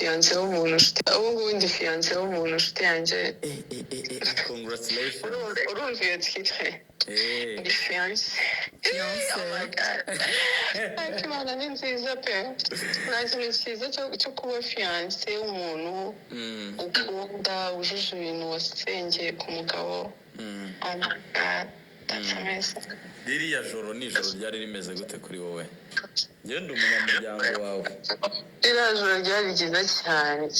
fiance w'umuntu ubu ngubu ndi fiance w'umuntu nshuti yanjye. Congratulations. Urumva iyo titre ndi fiance. Oh my god. Imana ni nziza pe. Nta kintu cyiza cyo kuba fiance w'umuntu ukunda wujuje ibintu wasengeye ku mugabo. Oh my god. That's amazing. Ririya joro ni ijoro ryari rimeze gute kuri wowe? Njye ndi umunyamuryango wawe. Ririya joro ryari ryiza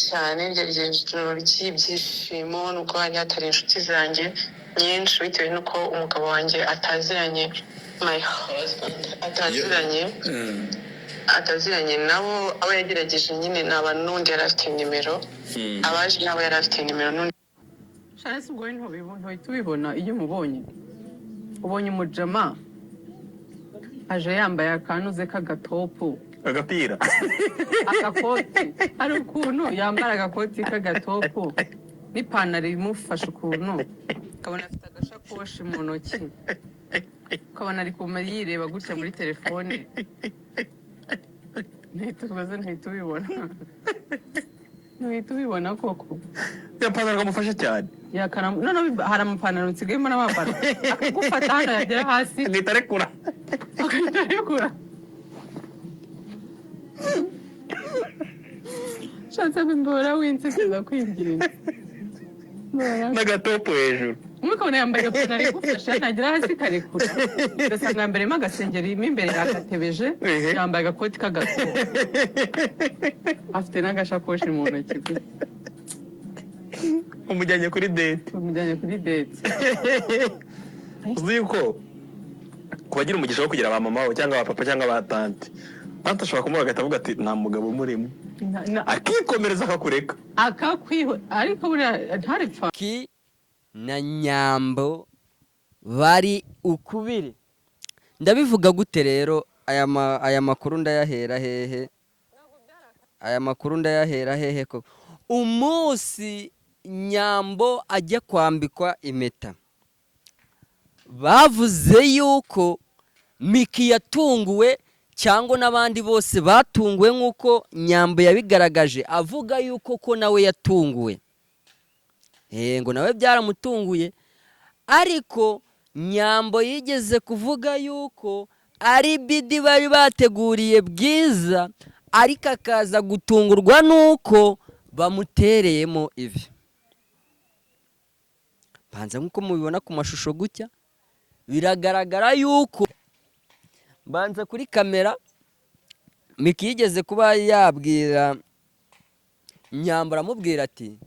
cyane ryari ijoro ry'ibyishimo nuko hari hatari inshuti zanjye nyinshi bitewe n'uko umugabo wanjye ataziranye, my husband ataziranye nabo. Abo yagerageje nyine ni abantu n'undi yari afite nimero, abaje nabo yari afite nimero n'undi. Shansi ubwo ntuhita ubibona iyo umubonye. Ubonye umujama aje yambaye akanuze k'agatopu, agapira, agakoti, ari ukuntu yambara agakoti k'agatopu n'ipantaro imufashe ukuntu, ukabona afite agashakoshi mu ntoki, ukabona ari kumara yireba gutya muri telefone. Ntihita ubibona koko. Ya pantaro kamufashe cyane. None hari amapantaro nsigayemo n'amapara akagufata hano yagera hasi agahita arekura. Shatse mbora winsekeza kwinjira n'agatopu hejuru. Umukabona yambaye ipantaro igufashe nagera hasi karekura. Ugasanga yambariyemo agasengeri mo imbere yakatebeje, yambaye agakoti k'agatopu, afite n'agashakoshi mu ntoki. Umujyanye kuri date. Uzi yuko kubagira umugisha wo kugira abamama wawe cyangwa abapapa cyangwa abatante, tante ashobora kumuha agatavuga ati nta mugabo umurimo, akikomereza akakureka ariko buriya ntaripfa. Ki na Nyambo bari ukubiri. Ndabivuga gute rero? Aya makuru ndayahera hehe? Ko umunsi Nyambo ajya kwambikwa impeta, bavuze yuko Miki yatunguwe cyangwa n'abandi bose batunguwe nk'uko Nyambo yabigaragaje, avuga yuko ko nawe yatunguwe. Ngo nawe byaramutunguye, ariko Nyambo yigeze kuvuga yuko ari bidi bari bateguriye bwiza, ariko akaza gutungurwa nuko bamutereyemo ivi. Banza nk'uko mubibona ku mashusho gutya, biragaragara yuko banza kuri kamera Miki yigeze kuba yabwira Nyambo, aramubwira ati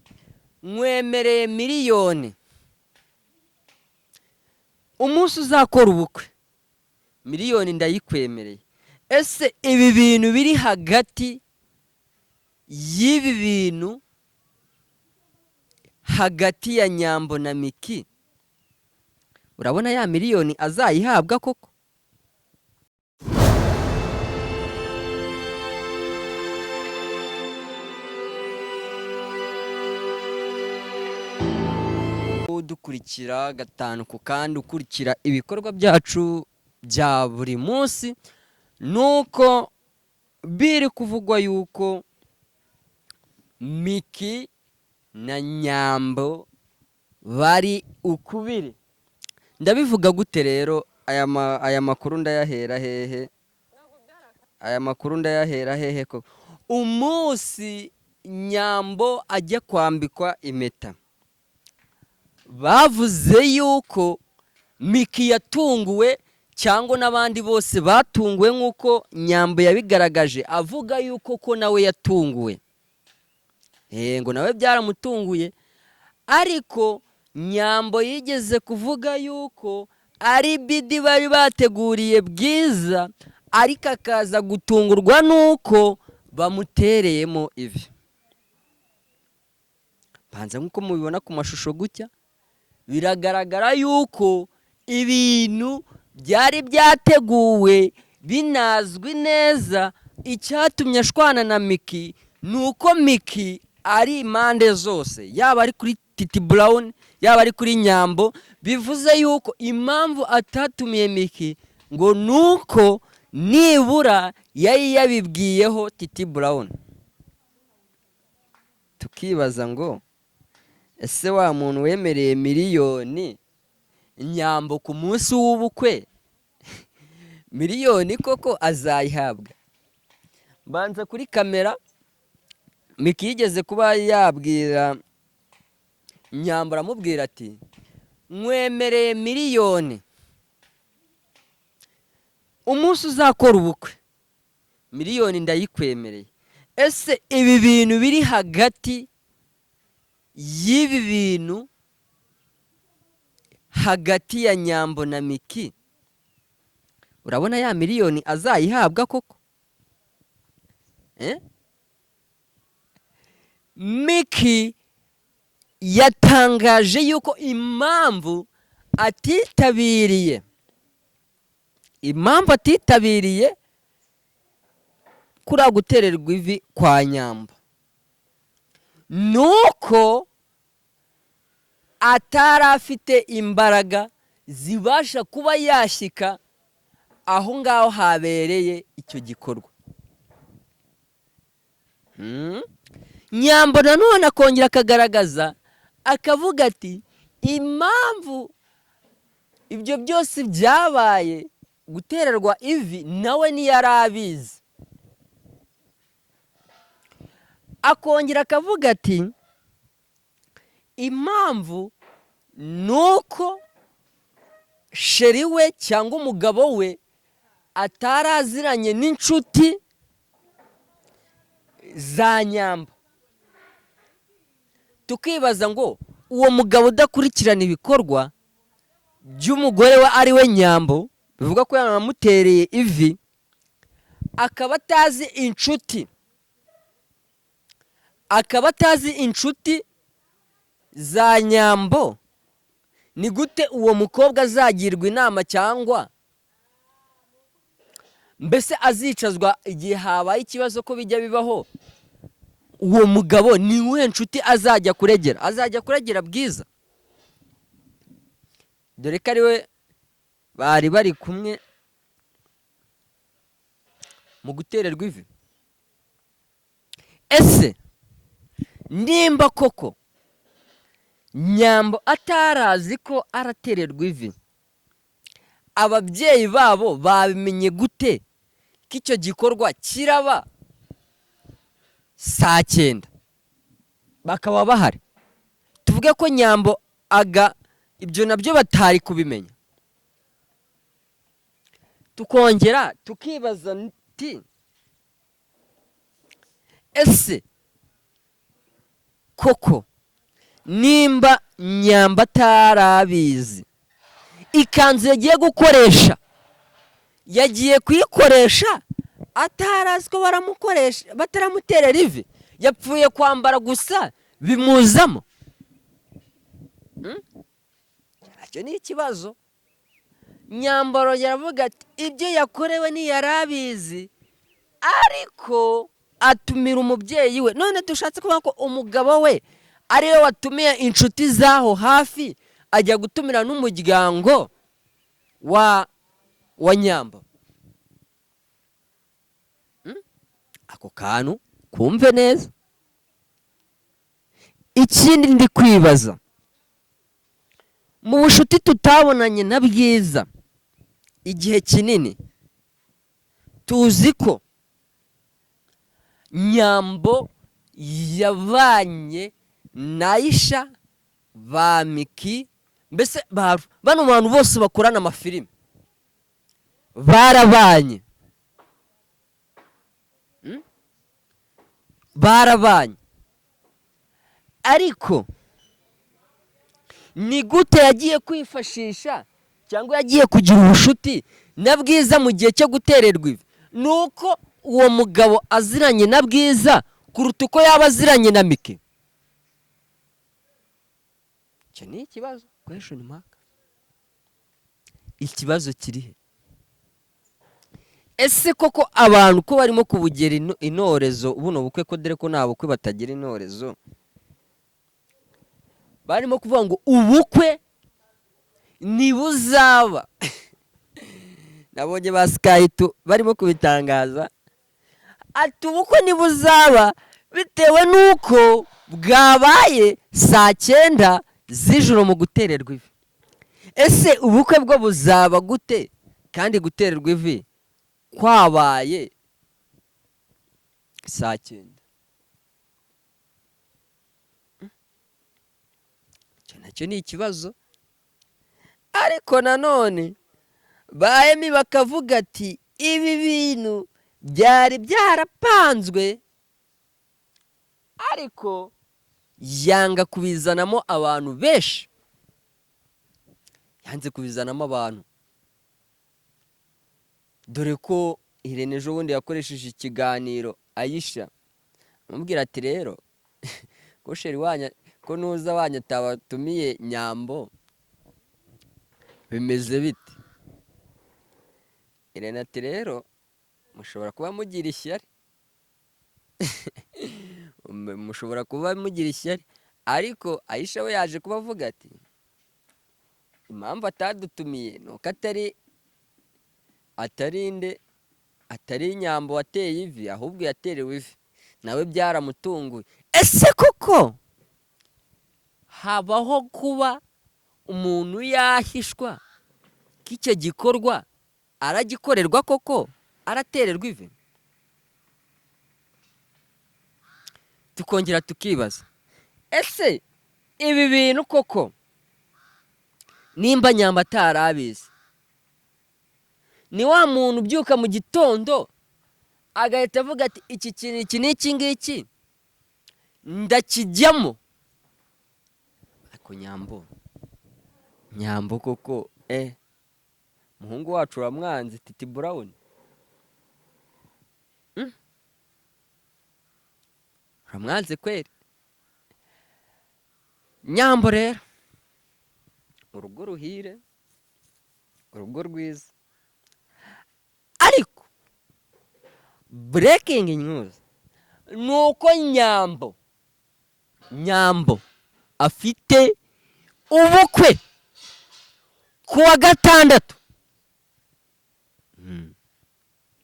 nkwemereye miliyoni umunsi uzakora ubukwe, miliyoni ndayikwemereye. Ese ibi bintu biri hagati y'ibi bintu hagati ya Nyambo na Miki, urabona ya miliyoni azayihabwa koko? Dukurikira gatanu ku kandi ukurikira ibikorwa byacu bya buri munsi, nuko biri kuvugwa yuko Miki na Nyambo bari ukubiri. Ndabivuga gute rero? Aya makuru ndayahera hehe? Ko umunsi Nyambo ajya kwambikwa impeta, bavuze yuko Miki yatunguwe cyangwa n'abandi bose batunguwe nk'uko Nyambo yabigaragaje, avuga yuko ko nawe yatunguwe. Ngo nawe byaramutunguye, ariko Nyambo yigeze kuvuga yuko ari bidi bari bateguriye bwiza, ariko akaza gutungurwa nuko bamutereyemo ivi. Banza nk'uko mubibona ku mashusho gutya, biragaragara yuko ibintu byari byateguwe binazwi neza. Icyatumye ashwana na Miki nuko Miki ari impande zose, yaba ari kuri Titi Brown, yaba ari kuri Nyambo. Bivuze yuko impamvu atatumiye Miki ngo nuko nibura yari yabibwiyeho Titi Brown. tukibaza ngo ese wa muntu wemereye miliyoni Nyambo ku munsi w'ubukwe miliyoni koko azayihabwa? Mbanza kuri kamera Miki yigeze kuba yabwira Nyambo, aramubwira ati nkwemereye miliyoni umunsi uzakora ubukwe, miliyoni ndayikwemereye. Ese ibi bintu biri hagati y'ibi bintu hagati ya Nyambo na Miki, urabona ya miliyoni azayihabwa koko? Miki yatangaje yuko impamvu atitabiriye kuriya gutererwa ivi kwa Nyambo nuko atari afite imbaraga zibasha kuba yashyika aho ngaho habereye icyo gikorwa. Nyambo nanone akongera akagaragaza akavuga ati impamvu ibyo byose byabaye gutererwa ivi nawe ntiyari abizi. Akongera akavuga ati impamvu nuko sheri we cyangwa umugabo we ataraziranye n'inshuti za Nyambo. Tukibaza ngo uwo mugabo udakurikirana ibikorwa by'umugore we ari we Nyambo, bivuga ko yanamutereye ivi, akaba atazi inshuti za Nyambo, ni gute uwo mukobwa azagirwa inama cyangwa mbese azicazwa igihe habaye ikibazo ko bijya bibaho? Uwo mugabo ni we nshuti azajya kuregera Bwiza, dore ko ari we bari bari kumwe mu gutererwa ivi. Ese nimba koko Nyambo atarazi ko aratererwa ivi, ababyeyi babo babimenye gute ko icyo gikorwa kiraba saa 9 bakaba bahari? Tuvuge ko Nyambo ibyo nabyo batari kubimenya. Tukongera tukibaza nti ese koko nimba Nyambo atarabizi, ikanzu yagiye kuyikoresha atarazi ko bataramuterera ivi, yapfuye kwambara gusa bimuzamo. Icyo ni ikibazo. Nyambo yaravuga ati ibyo yakorewe ntiyari abizi, ariko atumira umubyeyi we. None dushatse kuvuga ko umugabo we ariwe watumiye inshuti zaho hafi, ajya gutumira n'umuryango wa Nyambo. Ako kantu kumve neza. Ikindi ndi kwibaza, mu bushuti tutabonanye na Bwiza igihe kinini, tuzi ko Nyambo yabanye na Aisha, ba Miki, mbese bano bantu bose bakorana amafilime barabanye. Ariko ni gute yagiye kwifashisha cyangwa yagiye kugira ubushuti na Bwiza mu gihe cyo gutererwa ivi? Nuko uwo mugabo aziranye na Bwiza kuruta uko yaba aziranye na Miki. Icyo ni ikibazo. Question mark. Ikibazo kirihe? Ese koko abantu ko barimo kubugera intorezo buno bukwe, ko dore ko nta bukwe batagira intorezo, barimo kuvuga ngo ubukwe ntibuzaba. Nabonye ba Sky barimo kubitangaza ati ubukwe ntibuzaba bitewe nuko bwabaye saa 9 z'ijoro mu gutererwa ivi. Ese ubukwe bwo buzaba gute kandi gutererwa ivi kwabaye saa 9? Icyo nacyo ni ikibazo. Ariko nanone bahemi bakavuga ati ibi bintu byari byarapanzwe, ariko yanga kubizanamo abantu benshi, yanze kubizanamo abantu, dore ko Irene ejo bundi yakoresheje ikiganiro Aisha amubwira ati rero ko sheri wanya ko nuza wanya tabatumiye Nyambo bimeze bite? Irene ati rero mushobora kuba mugira ishyari mushobora kuba mugira ishyari, ariko Aisha we yaje kuba avuga ati impamvu atadutumiye nuko atari Nyambo wateye ivi, ahubwo yaterewe ivi nawe byaramutunguye. Ese koko habaho kuba umuntu yahishwa k'icyo gikorwa aragikorerwa koko aratererwa ivi? Tukongera tukibaza, ese ibi bintu koko nimba Nyambo atarabizi, ni wa muntu ubyuka mu gitondo agahita avuga ati iki kintu iki n'iki ngiki ndakijyamo? Ariko Nyambo koko muhungu wacu uramwanze Titi Brown, uramwanze kweri? Nyambo rero urugo ruhire, urugo rwiza. Ariko breaking news nuko Nyambo afite ubukwe kuwa 6.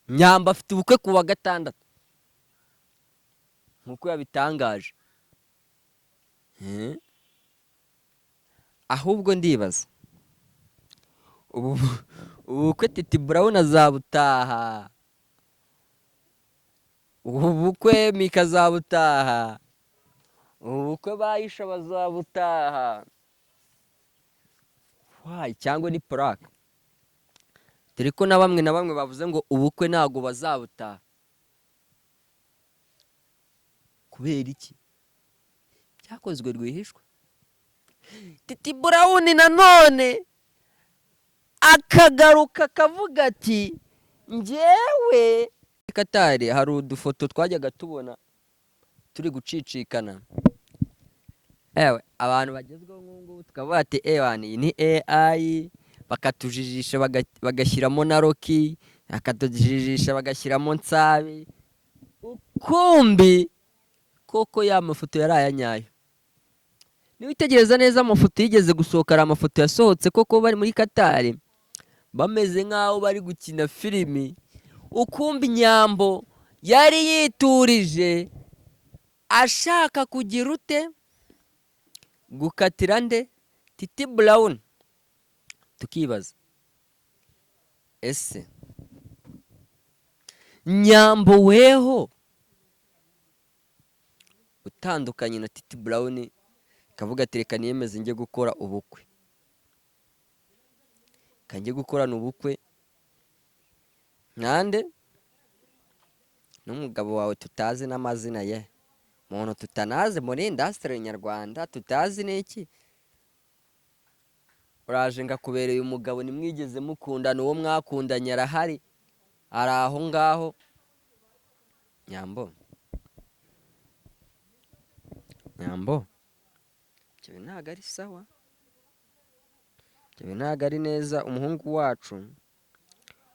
Nyambo afite ubukwe kuwa 6 nkuko yabitangaje. Ahubwo ndibaza ubukwe Titi Brown azabutaha, ubukwe Mika azabutaha, ubukwe Bayisha bazabutaha, cyangwa ni Plaque? Dore ko na bamwe bavuze ngo ubukwe ntago bazabutaha. Kubera iki? Byakozwe rwihishwa. Titi Brown nanone akagaruka akavuga ati njyewe Katari hari udufoto twajyaga tubona turi gucicikana, abantu bagezweho nk'ubu tukavuga ati iyi ni AI, bakatujijisha bagashyiramo na Rocky, bakatujijisha bagashyiramo Nsabi, ukumbi koko ya mafoto yari ayanyayo. Niwitegereza neza amafoto yigeze gusohoka, ari amafoto yasohotse koko bari muri Katari bameze nk'aho bari gukina filimi, ukumbi Nyambo yari yiturije ashaka kugira ute gukatira nde Titi Brown. Tukibaza, ese Nyambo weho utandukanye na Titi Brown kavuga ati reka niyemeze njye gukora ubukwe, kanjye gukorana ubukwe nande n'umugabo wawe tutazi n'amazina ye, umuntu tutanaze muri industry nyarwanda tutazi n'iki, uraje ngakubereye umugabo nimwigeze mukundana, uwo mwakundanye arahari, ari aho ngaho. Nyambo ibyo ntabwo ari sawa, ibyo ntabwo ari neza. Umuhungu wacu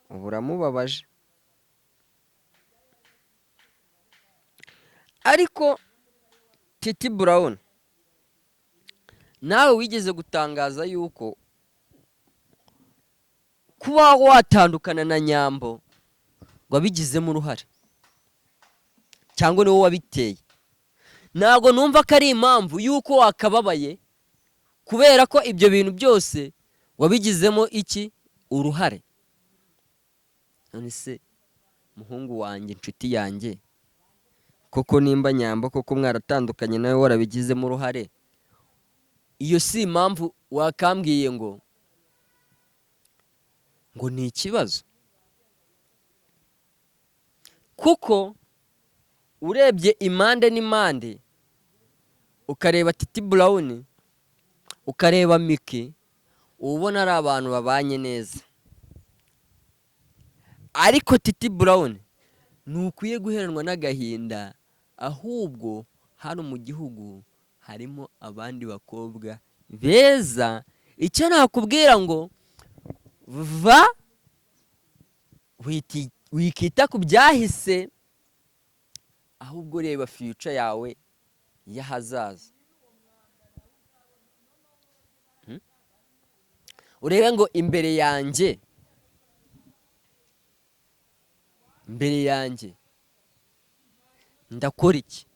ubu uramubabaje. Ariko Titi Brown nawe wigeze gutangaza yuko kuba watandukana na Nyambo ngo abigizemo uruhare cyangwa ni wowe wabiteye. ntabwo numva ko ari impamvu y'uko wakababaye kubera ko ibyo bintu byose wabigizemo iki uruhare. None se muhungu wanjye, inshuti yanjye, koko nimba Nyambo koko mwaratandukanye nawe warabigizemo uruhare, iyo si impamvu wakambwiye ngo ni ikibazo. Kuko urebye impande n'impande, ukareba Titi Brown, ukareba Miki, ubona ari abantu babanye neza. Ariko Titi Brown ntukwiye guheranwa n'agahinda, ahubwo hano mu gihugu harimo abandi bakobwa beza. Icyo nakubwira ngo va wikita ku byahise, ahubwo reba future yawe y'ahazaza. Urebe ngo imbere yanjye ndakora iki?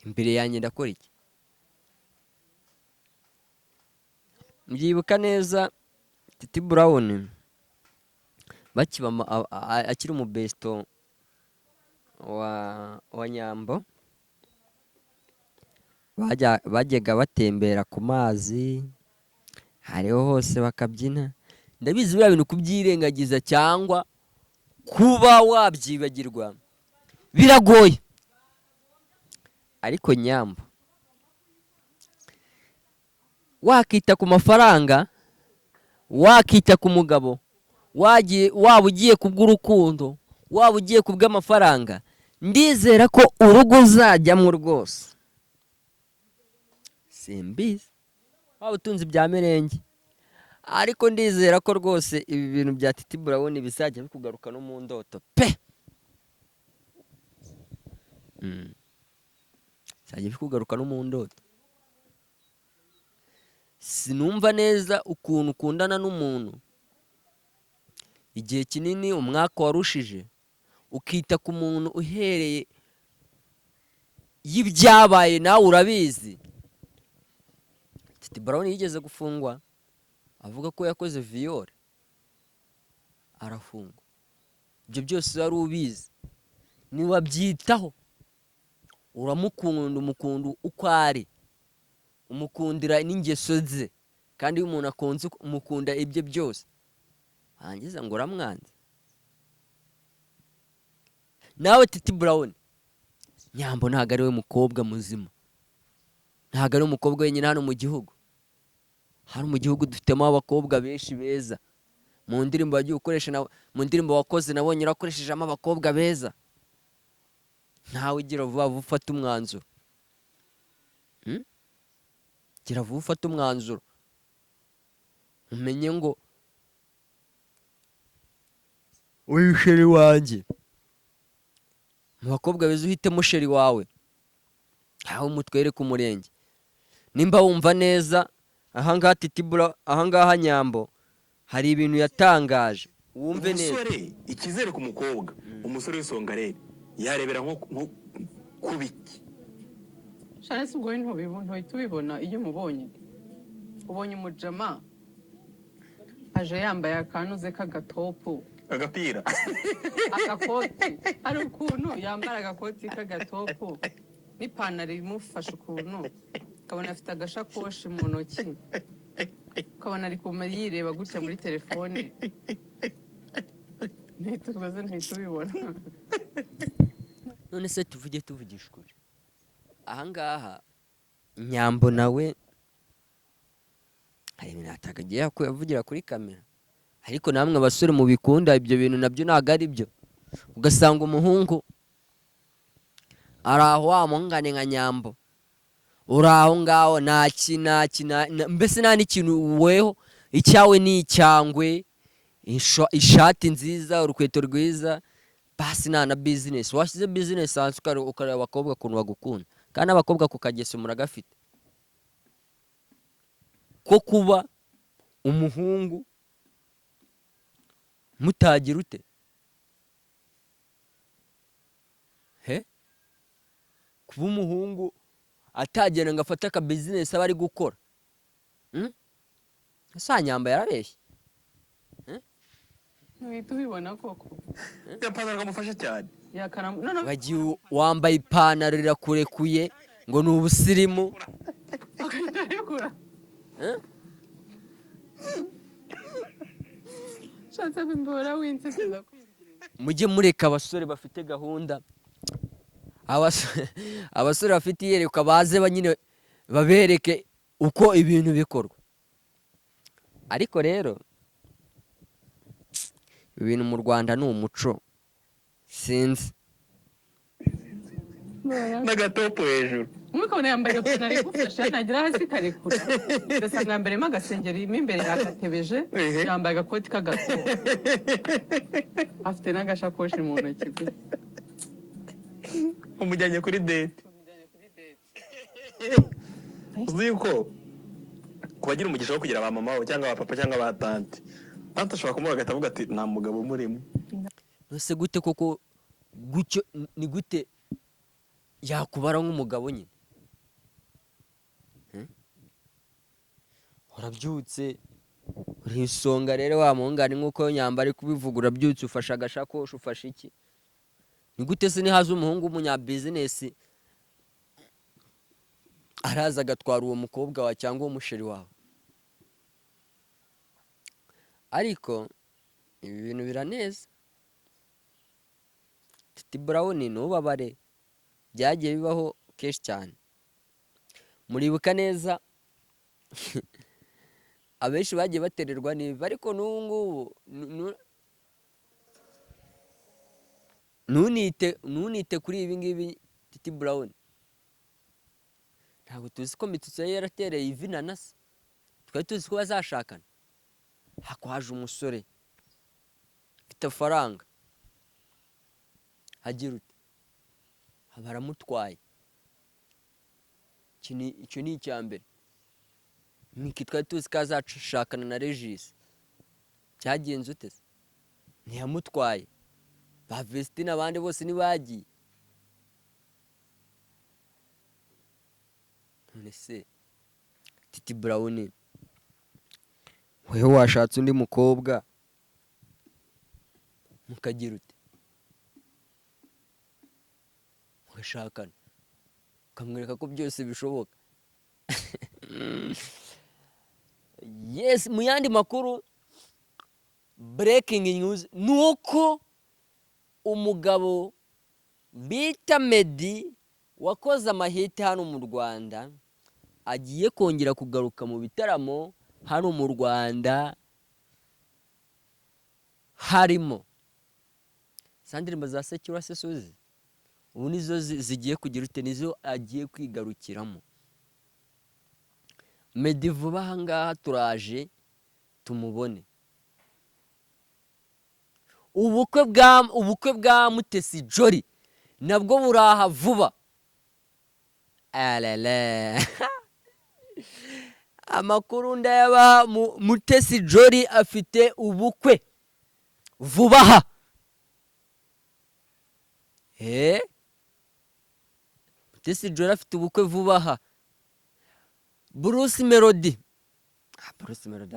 Imbere yanjye ndakora iki? Mbyibuka neza Titi Brown akiri mu besto wa Nyambo, bajyaga batembera ku mazi, hariho hose bakabyina. Ndabizi biriya bintu kubyirengagiza cyangwa kuba wabyibagirwa biragoye. Ariko Nyambo, wakita ku mafaranga, wakita ku mugabo, waba ugiye kubw'urukundo, waba ugiye kubw'amafaranga, ndizera ko urugo uzajyamo rwose simbizi, waba utunze ibya mirenge, ariko ndizera ko rwose ibi bintu bya Titi Brown bizajya bikugaruka no mu ndoto pe. Bizajya bikugaruka no mu ndoto. Sinumva neza ukuntu ukundana n'umuntu igihe kinini, umwaka warushije, ukita ku muntu uhereye y'ibyabaye nawe urabizi. Titi Brown yigeze gufungwa avuga ko yakoze viole, arafungwa. Ibyo byose wari ubizi, niwabyitaho, uramukunda, umukunda uko ari, umukundira n'ingeso ze, kandi iyo umuntu akunze umukunda ibyo byose, hangiza ngo uramwanze. Nawe Titi Brown, Nyambo ntabwo ari we mukobwa muzima, ntabwo ari umukobwa wenyine hano mu gihugu. Hano mu gihugu dufitemo abakobwa benshi beza. Mu ndirimbo wagiye ukoresha, mu ndirimbo wakoze nabonye urakoreshejemo abakobwa beza. Ntawe ugira vuba ufata umwanzuro. Gira vuba ufata umwanzuro, umenye ngo uyu sheri wanjye, mu bakobwa beza uhitemo sheri wawe, aho umutwere ku murenge. Nimba wumva neza, ahangaha Titi Brown, ahangaha Nyambo hari ibintu yatangaje, wumve neza. Umusore ikizere ku mukobwa, umusore w'isongarere yarebera nko kubiki. Shanese ubwo ntuhita ubibona iyo umubonye. Ubonye umujama aje yambaye akanuze k'agatopu, agapira, agakoti, hari ukuntu yambara agakoti k'agatopu n'ipantaro imufashe ukuntu, ukabona afite agashakoshi mu ntoki, ukabona ari yireba gutya muri telefone. Ntihita ubibona. None se tuvugisha ukuri, ahangaha Nyambo nawe hari ibintu atagagiye avugira kuri kamera, ariko namwe abasore mu bikunda ibyo bintu nabyo ntabwo ari byo. Ugasanga umuhungu ari aho, wamuhungane nka Nyambo, uri aho ngaho mbese nta n'ikintu weho, icyawe ni icyangwe, ishati nziza, urukweto rwiza, basi nta na bizinesi. Washyize bizinesi hanze ukareba abakobwa ukuntu bagukunda, kandi abakobwa ku kageso muragafite ko kuba umuhungu mutagira ute he kuba umuhungu atagenda ngo afate aka business aba ari gukora asa nyamba yarabeshye Uhita ubibona koko ipantaro kamufashe cyane wagiye wambaye ipantaro rirakurekuye ngo ni ubusirimu shatse bimbora winseseza mujye mureka abasore bafite gahunda abasore bafite iyerekwa baze nyine babereke uko ibintu bikorwa ariko rero ibintu mu Rwanda ni umuco sinzi n'agatopo hejuru umukabona yambaye ipantaro igufasha nagira hasi karekura ugasanga yambariyemo agasengeri mo imbere yakatebeje yambaye agakoti k'agatopo afite n'agashakoshi mu ntoki gusa umujyanye kuri date uzi yuko kubagira umugisha wo kugira ba mama wawe cyangwa ba papa cyangwa ba tante ashobora kumubona agahita avuga ati nta mugabo umurimo ese gute koko gutyo ni gute yakubara nk'umugabo nyine urabyutse uri isonga rero wa muhungani nk'uko nyamba ari kubivuga urabyutse ufashe agashakoshi ufashe iki ni gute se nihaza umuhungu w'umunyabizinesi araza agatwara uwo mukobwa wawe cyangwa uwo musheri wawe ariko ibi bintu biraneza Titi Brown ntubabare byagiye bibaho kenshi cyane muribuka neza abenshi bagiye batererwa niba ariko n'ubu ntunite kuri ibi ngibi Titi Brown ntabwo tuzi ko Mitutsi yari yaratereye ivi na nasi twari tuzi ko bazashakana hakwaje umusore ufite faranga hagira ute baramutwaye icyo ni icya mbere Miki twari tuzi ko azashakana na Regis cyagenze ute se ntiyamutwaye ba Vestine abandi bose ntibagiye none se Titi Brown wewe washatse undi mukobwa mukagira ute mugashakana ukamwereka ko byose bishoboka yes mu yandi makuru breaking news nuko umugabo bita Meddy wakoze amahiti hano mu Rwanda agiye kongera kugaruka mu bitaramo hano mu Rwanda harimo Sandrine za Sekirwa se Suzi ubu nizo zigiye kugira ute nizo agiye kwigarukiramo Meddy vuba aha ngaha turaje tumubone ubukwe bwa Mutesi Jolly nabwo buraha vuba alele amakuru ndayaba Mutesi Jolly afite ubukwe vuba aha Mutesi Jolly afite ubukwe vuba aha Bruce Melody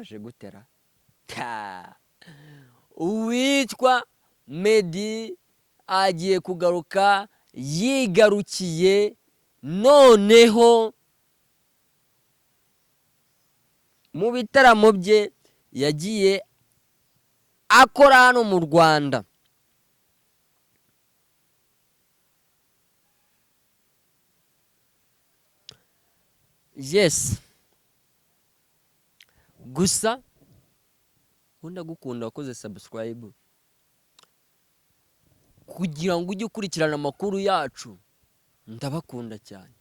aje gutera uwitwa Meddy agiye kugaruka yigarukiye noneho mu bitaramo bye yagiye akora hano mu Rwanda yes gusa ndagukunda wakoze subscribe kugira ngo ujye ukurikirana amakuru yacu ndabakunda cyane